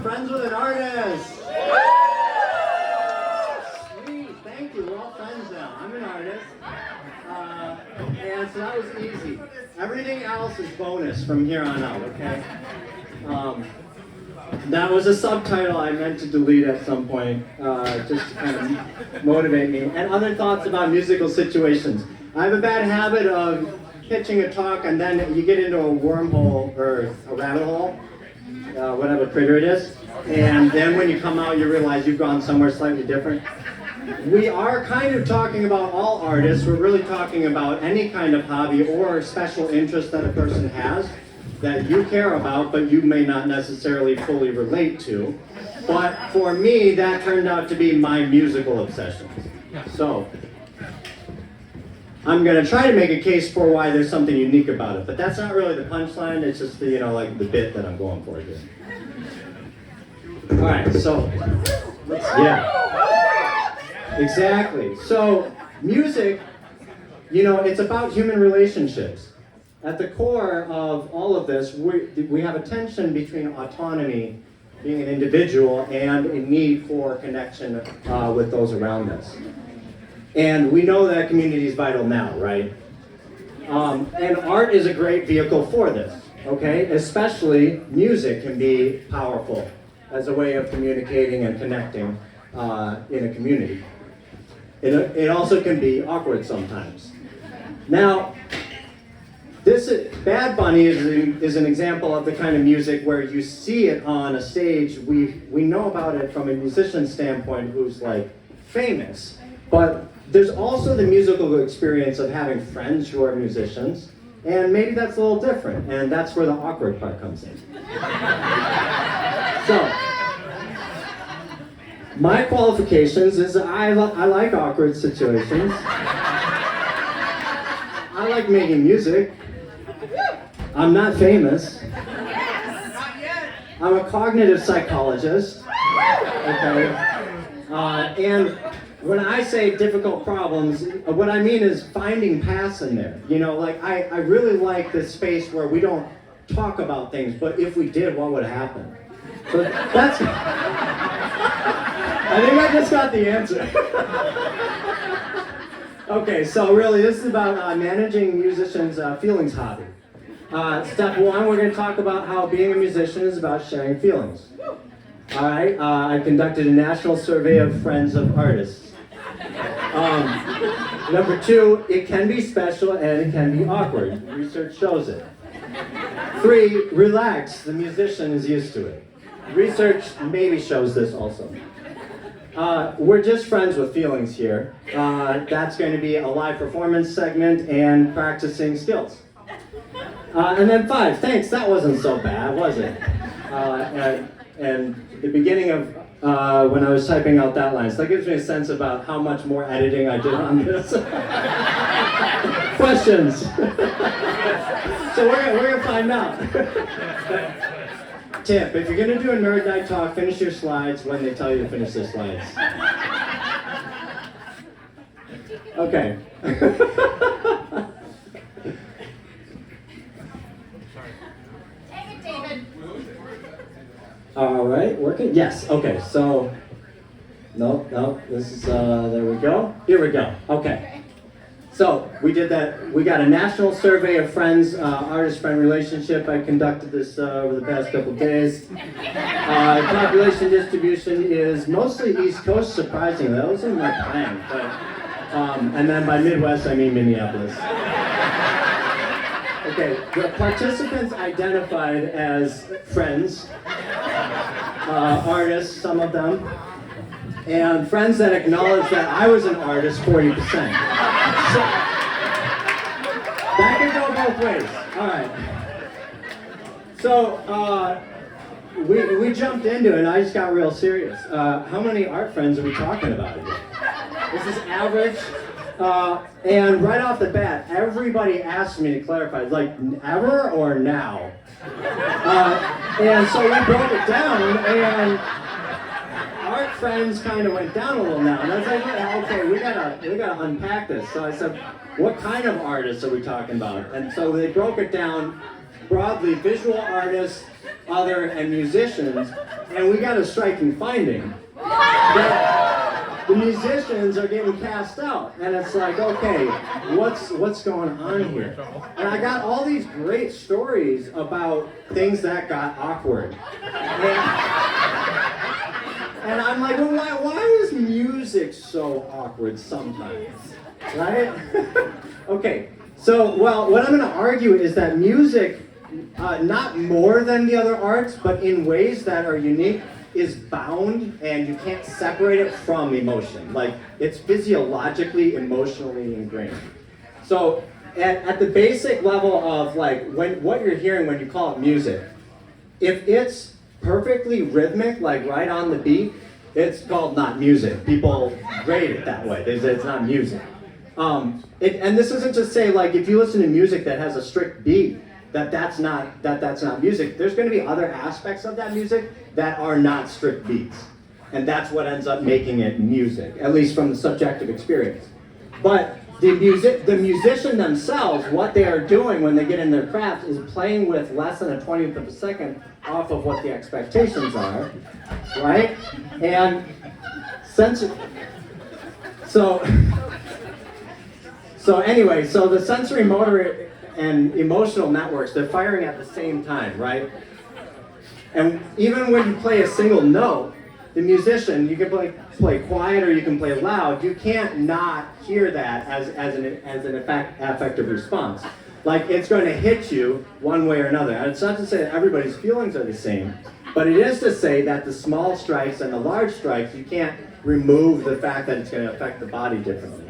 friends with an artist? Sweet, thank you. We're all friends now. I'm an artist. And so that was easy. Everything else is bonus from here on out, okay? That was a subtitle I meant to delete at some point, just to kind of motivate me. And other thoughts about musical situations. I have a bad habit of pitching a talk and then you get into a wormhole or a rabbit hole, whatever critter it is, and then when you come out you realize you've gone somewhere slightly different. We are kind of talking about all artists. We're really talking about any kind of hobby or special interest that a person has that you care about but you may not necessarily fully relate to. But for me, that turned out to be my musical obsessions. So I'm going to try to make a case for why there's something unique about it, but that's not really the punchline. It's just the, like the bit that I'm going for here. All right, so exactly. So music, it's about human relationships. At the core of all of this, we have a tension between autonomy, being an individual, and a need for connection with those around us. And we know that community is vital now, right? And art is a great vehicle for this, okay? Especially music can be powerful as a way of communicating and connecting in a community. It also can be awkward sometimes. Now, Bad Bunny is an example of the kind of music where you see it on a stage. We know about it from a musician standpoint who's like famous, but there's also the musical experience of having friends who are musicians, and maybe that's a little different, and that's where the awkward part comes in. So, my qualifications is I like awkward situations. I like making music. I'm not famous. I'm a cognitive psychologist. Okay. And when I say difficult problems, what I mean is finding paths in there. I really like this space where we don't talk about things, but if we did, what would happen? So that's, I think I just got the answer. Okay, so really this is about managing musicians' feelings hobby. Step one, we're going to talk about how being a musician is about sharing feelings. All right, I conducted a national survey of friends of artists. Number two, it can be special and it can be awkward. Research shows it. 3, relax, the musician is used to it. Research maybe shows this also. We're just friends with feelings here. That's going to be a live performance segment and practicing skills. And then 5, thanks, that wasn't so bad, was it? And the beginning of when I was typing out that line, so that gives me a sense about how much more editing I did on this. Questions? So we're gonna find out. Tip, if you're gonna do a nerd night talk, finish your slides when they tell you to finish the slides. Okay. All right, working? Yes, okay, so, no, this is, there we go. Here we go, okay. So, we did that, we got a national survey of friends, artist-friend relationship. I conducted this over the past couple days. Population distribution is mostly East Coast, surprisingly. That wasn't my plan, but, and then by Midwest, I mean Minneapolis. Okay, the participants identified as friends, artists, some of them, and friends that acknowledged that I was an artist, 40%. So, that can go both ways. All right. So, we jumped into it, and I just got real serious. How many art friends are we talking about again? This is average. And right off the bat, everybody asked me to clarify, like, ever or now? And so we broke it down, and art friends kind of went down a little now. And I was like, okay, we gotta unpack this. So I said, what kind of artists are we talking about? And so they broke it down broadly visual artists, other, and musicians, and we got a striking finding that the musicians are getting cast out, and it's like, okay, what's going on here? And I got all these great stories about things that got awkward, and I'm like, well, why is music so awkward sometimes, right? Okay, so, well, what I'm going to argue is that music, not more than the other arts, but in ways that are unique, is bound, and you can't separate it from emotion. Like, it's physiologically, emotionally ingrained. So, at the basic level of like what you're hearing when you call it music, if it's perfectly rhythmic, like right on the beat, it's called not music. People grade it that way. They say it's not music. And this isn't to say, like, if you listen to music that has a strict beat, that's not music. There's going to be other aspects of that music that are not strict beats, and that's what ends up making it music, at least from the subjective experience. But the musician themselves, what they are doing when they get in their craft is playing with less than a 20th of a second off of what the expectations are, right? And anyway, so the sensory motor and emotional networks, they're firing at the same time, right? And even when you play a single note, the musician, you can play quiet or you can play loud, you can't not hear that as an affective response. Like, it's going to hit you one way or another. And it's not to say that everybody's feelings are the same, but it is to say that the small strikes and the large strikes, you can't remove the fact that it's going to affect the body differently.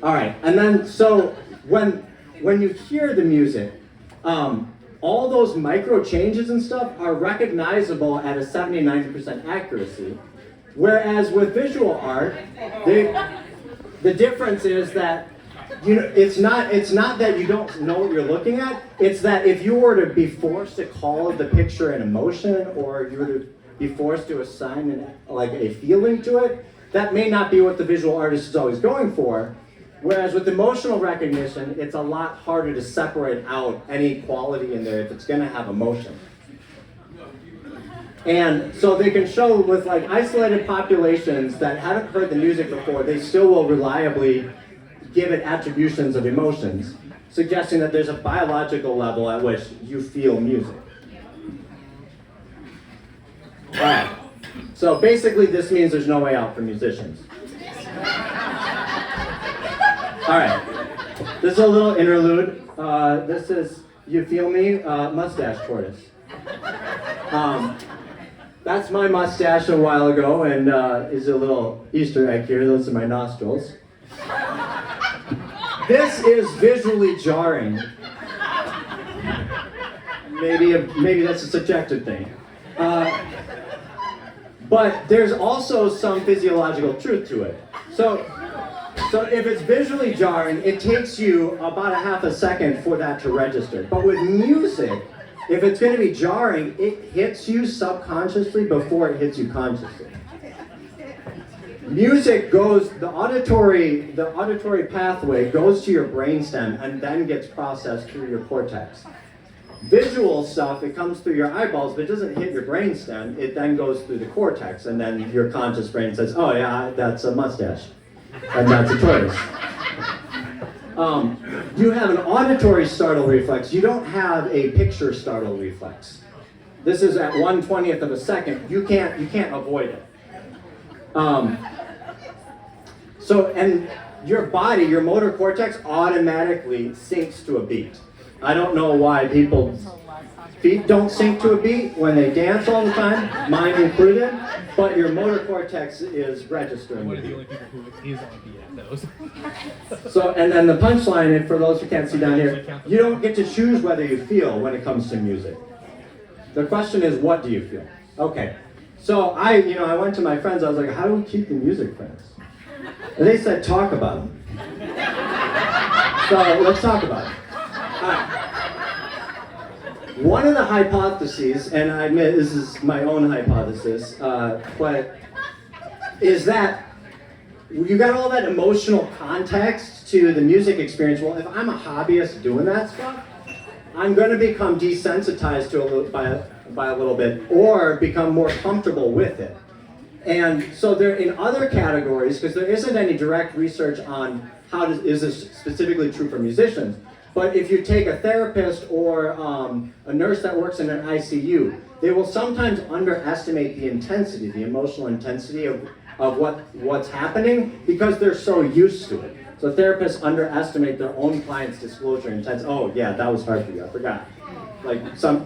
All right, and then so when you hear the music, all those micro changes and stuff are recognizable at a 70-90% accuracy, whereas with visual art, the difference is that it's not that you don't know what you're looking at. It's that if you were to be forced to call the picture an emotion, or you were to be forced to assign a feeling to it, that may not be what the visual artist is always going for. Whereas with emotional recognition, it's a lot harder to separate out any quality in there if it's going to have emotion. And so they can show with like isolated populations that haven't heard the music before, they still will reliably give it attributions of emotions, suggesting that there's a biological level at which you feel music. All right. So basically this means there's no way out for musicians. All right, this is a little interlude. This is, you feel me, mustache tortoise. That's my mustache a while ago, and is a little Easter egg here. Those are my nostrils. This is visually jarring. Maybe that's a subjective thing. But there's also some physiological truth to it. So if it's visually jarring, it takes you about a half a second for that to register. But with music, if it's going to be jarring, it hits you subconsciously before it hits you consciously. Music goes, the auditory pathway goes to your brainstem and then gets processed through your cortex. Visual stuff, it comes through your eyeballs, but it doesn't hit your brainstem. It then goes through the cortex, and then your conscious brain says, oh yeah, that's a mustache. And that's a tortoise. You have an auditory startle reflex. You don't have a picture startle reflex. This is at 1/20th of a second. You can't avoid it. And your body, your motor cortex automatically syncs to a beat. I don't know why people's feet don't sync to a beat when they dance all the time, mine included, but your motor cortex is registering. One of the only people who is on beat at those. So, and then the punchline, and for those who can't see down here, you don't get to choose whether you feel when it comes to music. The question is, what do you feel? Okay, so I went to my friends, I was like, how do we keep the music friends? And they said, talk about them. So let's talk about it. One of the hypotheses, and I admit this is my own hypothesis, but is that you got all that emotional context to the music experience, well, if I'm a hobbyist doing that stuff, I'm going to become desensitized to by a little bit, or become more comfortable with it. And so they're in other categories, because there isn't any direct research on is this specifically true for musicians. But if you take a therapist or a nurse that works in an ICU, they will sometimes underestimate the intensity, the emotional intensity of what's happening, because they're so used to it. So therapists underestimate their own clients' disclosure intent. Oh yeah, that was hard for you, I forgot. Like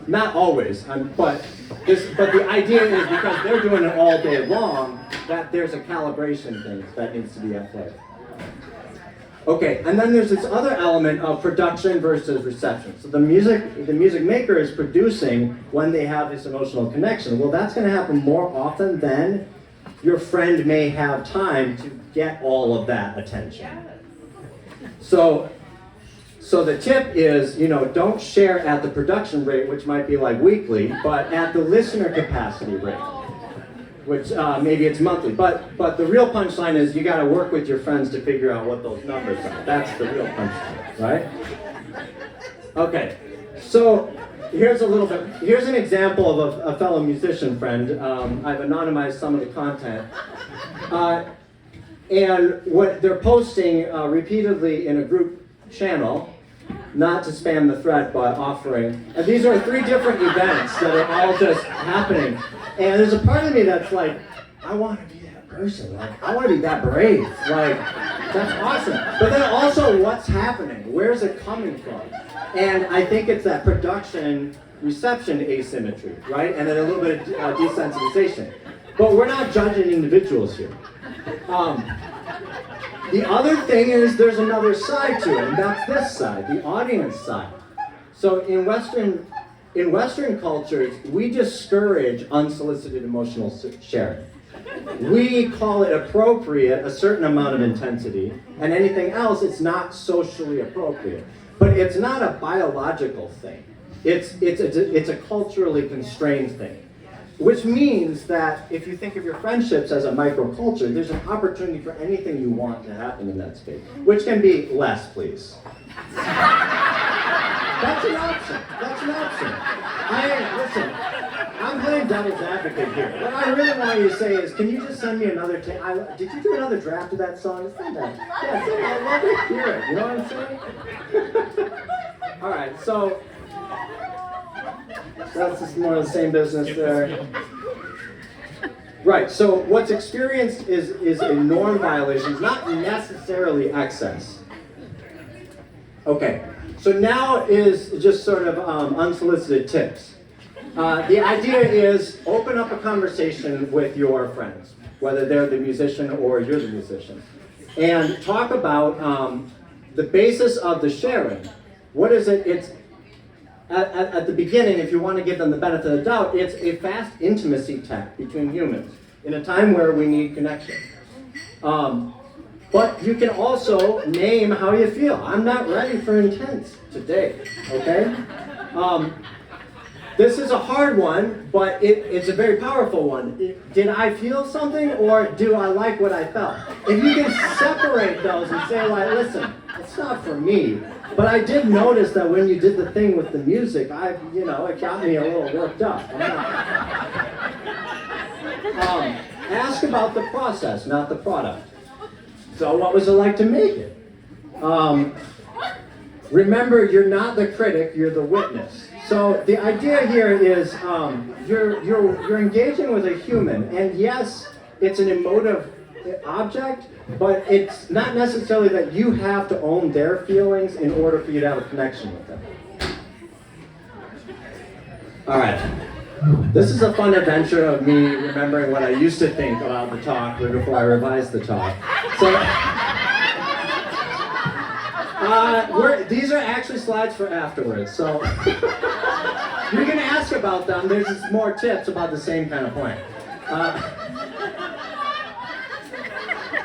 not always, but the idea is because they're doing it all day long, that there's a calibration thing that needs to be at play. Okay, and then there's this other element of production versus reception. So the music maker is producing when they have this emotional connection. Well, that's going to happen more often than your friend may have time to get all of that attention. So the tip is, don't share at the production rate, which might be like weekly, but at the listener capacity rate, which maybe it's monthly. But the real punchline is you got to work with your friends to figure out what those numbers are. That's the real punchline, right? Okay, so here's an example of a fellow musician friend. I've anonymized some of the content. And what they're posting repeatedly in a group channel, not to spam the thread, but offering. And these are 3 different events that are all just happening. And there's a part of me that's like, I want to be that person. Like, I want to be that brave. Like, that's awesome. But then also, what's happening? Where's it coming from? And I think it's that production-reception asymmetry, right? And then a little bit of desensitization. But we're not judging individuals here. The other thing is there's another side to it, and that's this side, the audience side. So in Western cultures, we discourage unsolicited emotional sharing. We call it appropriate, a certain amount of intensity, and anything else, it's not socially appropriate. But it's not a biological thing. It's a culturally constrained thing. Which means that if you think of your friendships as a microculture, there's an opportunity for anything you want to happen in that space. Which can be less, please. That's an option. Listen, I'm playing devil's advocate here. What I really want you to say is, can you just send me another did you do another draft of that song? Send that. Yeah, send it. I'd love to hear it. You know what I'm saying? All right, so that's just more of the same business there. Right, so what's experienced is a norm violation, not necessarily excess. Okay, so now is just sort of unsolicited tips. The idea is open up a conversation with your friends, whether they're the musician or you're the musician, and talk about the basis of the sharing. What is it? It's at the beginning, if you want to give them the benefit of the doubt, it's a fast intimacy test between humans in a time where we need connection. But you can also name how you feel. I'm not ready for intense today, okay? This is a hard one, but it's a very powerful one. Did I feel something, or do I like what I felt? If you can separate those and say, like, listen, it's not for me, but I did notice that when you did the thing with the music, it got me a little worked up. Ask about the process, not the product. So what was it like to make it? Remember, you're not the critic, you're the witness. So the idea here is you're engaging with a human, and yes, it's an emotive object, but it's not necessarily that you have to own their feelings in order for you to have a connection with them. All right. This is a fun adventure of me remembering what I used to think about the talk before I revised the talk. So, these are actually slides for afterwards, so you can ask about them. There's just more tips about the same kind of point.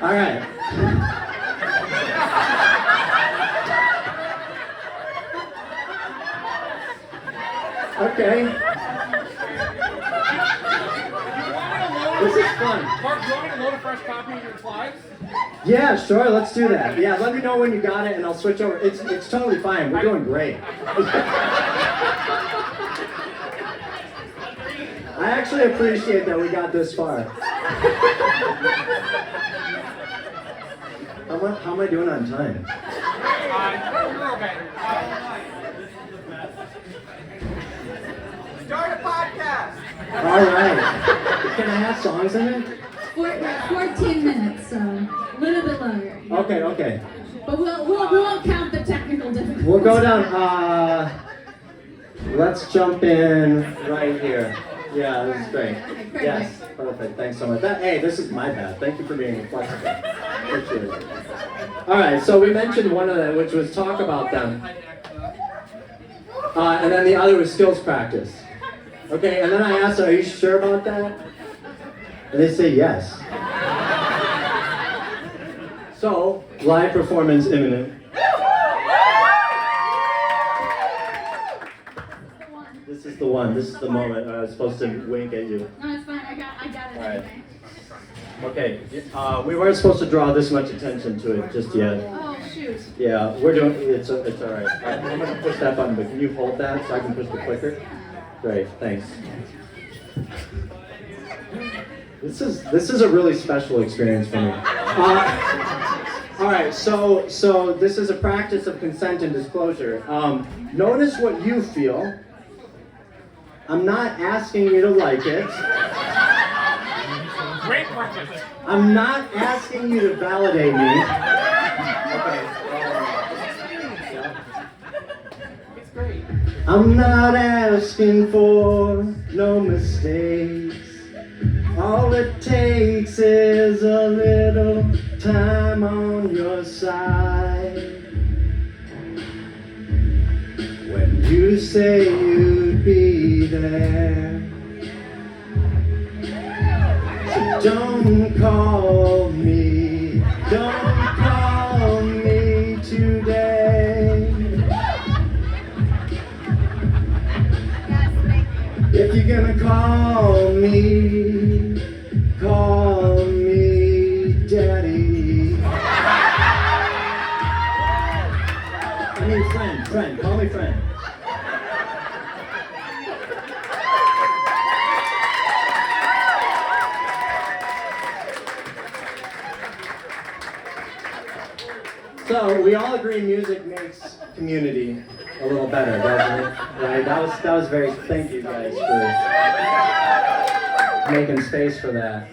All right. Okay. This is fun. Mark, do you want me to load a fresh copy of your slides? Yeah, sure, let's do that. Yeah, let me know when you got it and I'll switch over. It's totally fine. We're doing great. I actually appreciate that we got this far. How am I doing on time? Start a podcast. All right. Can I have songs in it? 14 minutes, so a little bit longer. Okay. But we won't count the technical difficulties. We'll go down. Let's jump in right here. Yeah, this is great. Okay, perfect. Yes, perfect. Thanks so much. Hey, this is my bad. Thank you for being flexible. Appreciate it. All right, so we mentioned one of them, which was talk about them. And then the other was skills practice. Okay, and then I asked, are you sure about that? And they say yes. So, live performance imminent. This is the one. This is the moment. I was supposed to wink at you. No, it's fine. I got it. All right. Okay. Okay. We weren't supposed to draw this much attention to it just yet. Oh shoot. Yeah, we're doing. It's all right. I'm gonna push that button, but can you hold that so I can push the clicker? Great. Thanks. This is a really special experience for me. All right, so this is a practice of consent and disclosure. Notice what you feel. I'm not asking you to like it. Great practice. I'm not asking you to validate me. It's great. I'm not asking for no mistakes. All it takes is a little time on your side. When you say you'd be there, so don't call me today. If you're gonna call me daddy. I mean friend, call me friend. So we all agree music makes community a little better, doesn't it? Right? That was very. Thank you guys for making space for that.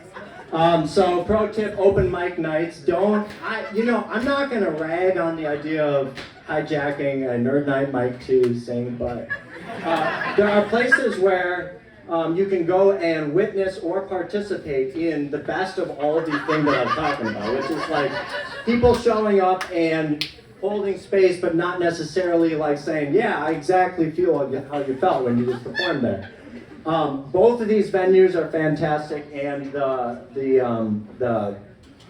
So pro tip: open mic nights. I'm not gonna rag on the idea of hijacking a nerd night mic to sing, but there are places where you can go and witness or participate in the best of all the thing that I'm talking about, which is like people showing up and holding space, but not necessarily like saying, yeah, I exactly feel how you felt when you just performed there. Both of these venues are fantastic, and the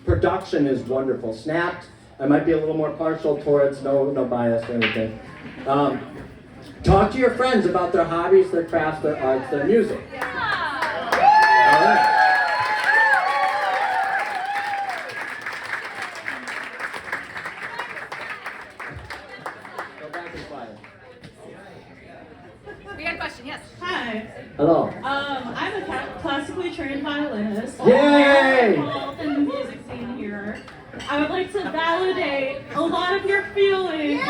production is wonderful. Snapped, I might be a little more partial towards, no bias or anything. Talk to your friends about their hobbies, their crafts, their arts, their music. All right. Go back and quiet. We got a question, yes. Hi. Hello. I'm a classically trained violinist. Yay! Involved in the music scene here. I would like to validate a lot of your feelings.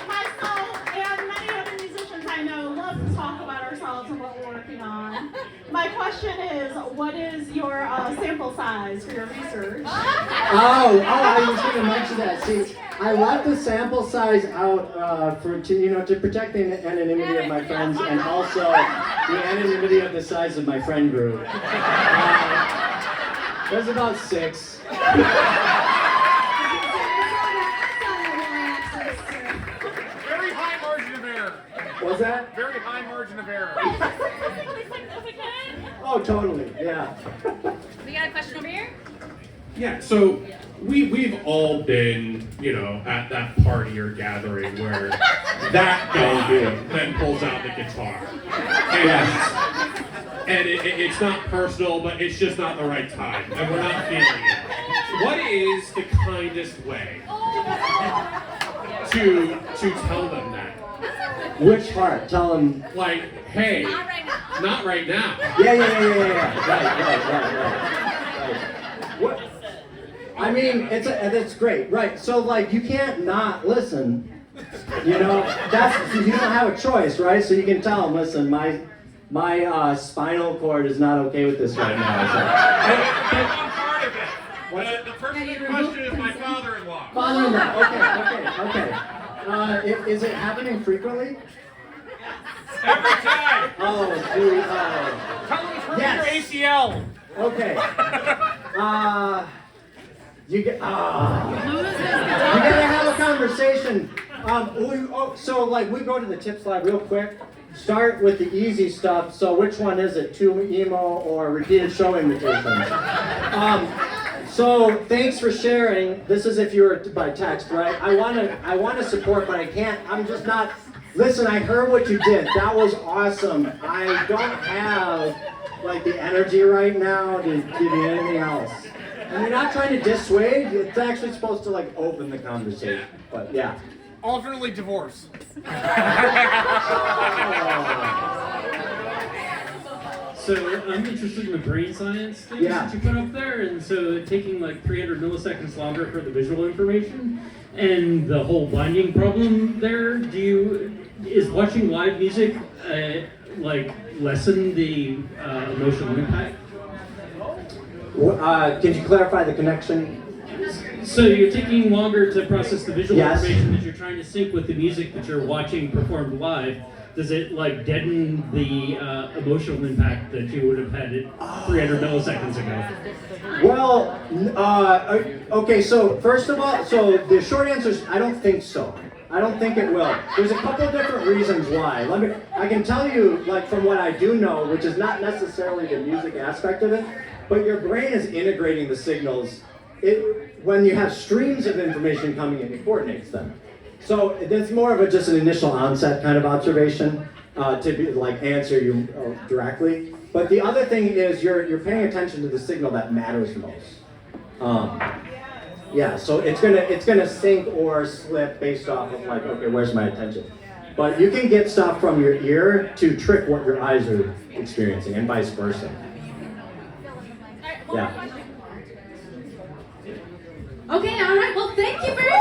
Myself and many other musicians I know love to talk about ourselves and what we're working on. My question is, what is your sample size for your research? Oh, I was going to mention that. See, I left the sample size out to protect the anonymity of my friends and also the anonymity of the size of my friend group. There's about 6. Very high margin of error. What's that? Very high margin of error. Oh, totally. Yeah. We got a question over here. Yeah, so we've all been, at that party or gathering where that guy then pulls out the guitar. And and it's not personal, but it's just not the right time, and we're not feeling it. What is the kindest way to tell them that? Which part? Tell them. Like, hey, Not right now. not right now. Yeah. Right. What? I mean, it's great, right? So like, you can't not listen. You know, you don't have a choice, right? So you can tell them, listen, my spinal cord is not okay with this right now. One part of it. The person in question is my father-in-law. Father-in-law. Okay. Is it happening frequently? Every time. Oh, dude. Tell them to Yes. your ACL. Okay. You gotta have a conversation. So like we go to the tip slide real quick. Start with the easy stuff. So which one is it? 2 emo or repeated show invitations? So thanks for sharing. This is if you were by text, right? I wanna support, but I can't. I'm just not. Listen, I heard what you did. That was awesome. I don't have like the energy right now to give you anything else. And you're not trying to dissuade. It's actually supposed to like open the conversation. But yeah. Alternately divorce. So I'm interested in the brain science things Yeah. that you put up there, and so taking like 300 milliseconds longer for the visual information, and the whole binding problem there. Is watching live music like lessen the emotional impact? Can you clarify the connection? So you're taking longer to process the visual Yes. information that you're trying to sync with the music that you're watching performed live. Does it like deaden the emotional impact that you would have had it 300 milliseconds ago? Well, okay, so first of all, so the short answer is I don't think so. I don't think it will. There's a couple of different reasons why. I can tell you, like from what I do know, which is not necessarily the music aspect of it, but your brain is integrating the signals. When you have streams of information coming in, it coordinates them. So it's more of just an initial onset kind of observation to be, like answer you directly. But the other thing is you're paying attention to the signal that matters most. Yeah, so it's gonna sync or slip based off of like, okay, where's my attention? But you can get stuff from your ear to trick what your eyes are experiencing, and vice versa. Alright, one more Yeah. question. Okay, all right. Well, thank you very